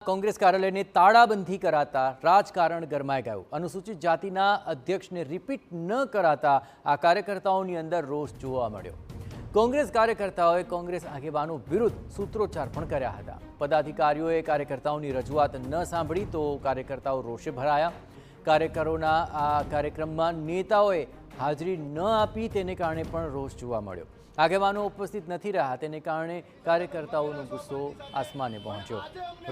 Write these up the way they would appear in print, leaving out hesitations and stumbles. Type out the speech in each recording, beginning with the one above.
કોંગ્રેસ કાર્યાલયને તાળાબંધી કરાતા રાજકારણ ગરમાઈ ગયું। અનુસૂચિત જાતિના અધ્યક્ષને રિપીટ ન કરાતા આ કાર્યકર્તાઓની અંદર રોષ જોવા મળ્યો। કોંગ્રેસ કાર્યકર્તાઓએ કોંગ્રેસ આગેવાનો વિરુદ્ધ સૂત્રોચ્ચાર પણ કર્યા હતા। પદાધિકારીઓએ કાર્યકર્તાઓની રજૂઆત ન સાંભળી તો કાર્યકર્તાઓ રોષે ભરાયા। કાર્યકરોના આ કાર્યક્રમમાં નેતાઓએ હાજરી ન આપી તેને કારણે પણ રોષ જોવા મળ્યો। આગેવાનો ઉપસ્થિત નથી રહ્યા તેને કારણે કાર્યકર્તાઓનો ગુસ્સો આસમાને પહોંચ્યો।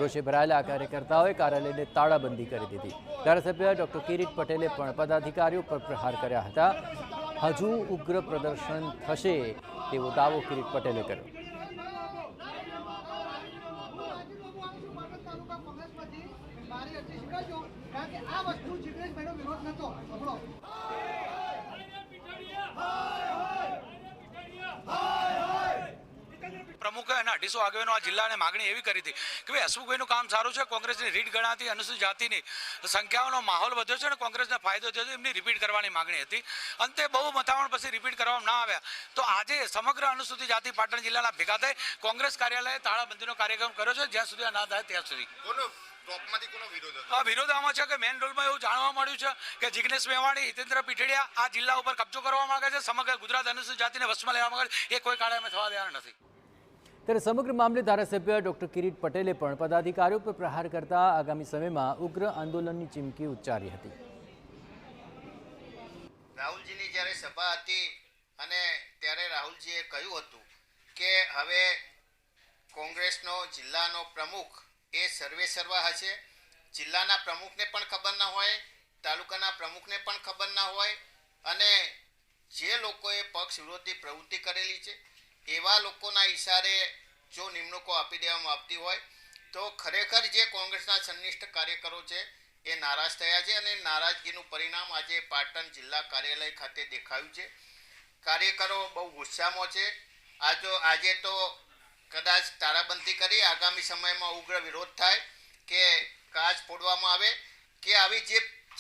રોષે ભરાયેલા કાર્યકર્તાઓએ કાર્યાલયને તાળાબંધી કરી દીધી। ધારાસભ્ય ડોક્ટર કિરીટ પટેલે પણ પદાધિકારીઓ પર પ્રહાર કર્યા હતા। હજુ ઉગ્ર પ્રદર્શન થશે તેવો દાવો કિરીટ પટેલે કર્યો। प्रमुख है 250 આગેવાનો આ જિલ્લાને માગણી એવી કરી હતી કે ભાઈ હસમુખભાઈનું કામ સારું છે, કોંગ્રેસની રીટ ગણાતી અનુસૂચિત જાતિની સંખ્યાઓનો માહોલ વધ્યો છે અને કોંગ્રેસને ફાયદો થયો છે, એમની રિપીટ કરવાની માગણી હતી। અંતે બહુ મથામણ પછી રિપીટ કરવામાં ના આવ્યા તો આજે સમગ્ર અનુસૂચિત જાતિ પાટણ જિલ્લાના ભેગા થઈ કોંગ્રેસ કાર્યાલયે તાળાબંધીનો કાર્યક્રમ કર્યો છે જ્યાં સુધી ના થાય ત્યાં સુધી। વિરોધ આમાં છે કે મેન રોલમાં એવું જાણવા મળ્યું છે કે જિગ્નેશ મેવાણી, હિતેન્દ્ર પીઠડિયા આ જિલ્લા ઉપર કબજો કરવા માંગે છે, સમગ્ર ગુજરાત અનુસૂચિત જાતિને વશમાં લેવા માંગે છે, એ કોઈ કાળે અમે થવા દેવાના નથી। ત્યારે સમગ્ર મામલે ધારાસભ્ય ડોક્ટર કિરીટ પટેલે પણ પદાધિકારીઓ પર પ્રહાર કરતા આગામી સમયમાં ઉગ્ર આંદોલનની ચીમકી ઉચ્ચારી હતી। રાહુલજીની જ્યારે સભા હતી અને ત્યારે રાહુલજીએ કહ્યું હતું કે હવે કોંગ્રેસનો જિલ્લાનો પ્રમુખ એ સર્વે સર્વા હશે। જિલ્લાના પ્રમુખને પણ ખબર ના હોય, તાલુકાના પ્રમુખને પણ ખબર ના હોય અને જે લોકોએ પક્ષ વિરોધી પ્રવૃત્તિ કરેલી છે એવા લોકોના ઈશારે જો નિમણૂકો આપી દેવામાં આવતી હોય તો ખરેખર જે કોંગ્રેસના સંનિષ્ઠ કાર્યકરો છે એ નારાજ થયા છે અને નારાજગીનું પરિણામ આજે પાટણ જિલ્લા કાર્યાલય ખાતે દેખાયું છે। કાર્યકરો બહુ ગુસ્સામાં છે। આજે તો કદાચ તાળાબંધી કરી આગામી સમયમાં ઉગ્ર વિરોધ થાય કે કાચ ફોડવામાં આવે કે આવી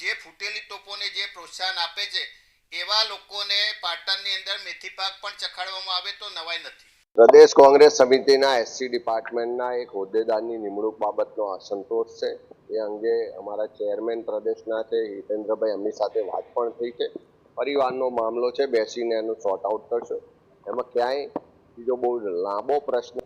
જે ફૂટેલી તોપોને જે પ્રોત્સાહન આપે છે એવા લોકોને પાટણની અંદર મેથી પાક પણ ચખાડવામાં આવે તો નવાઈ નથી। પ્રદેશ કોંગ્રેસ સમિતિના એસસી ડિપાર્ટમેન્ટના એક હોદ્દેદારની નિમણૂક બાબતનો અસંતોષ છે। એ અંગે અમારા ચેરમેન પ્રદેશના છે હિતેન્દ્રભાઈ એમની સાથે વાત પણ થઈ છે। પરિવારનો મામલો છે, બેસીને એનું સોર્ટ આઉટ કરશો। એમાં ક્યાંય બીજો બહુ લાંબો પ્રશ્ન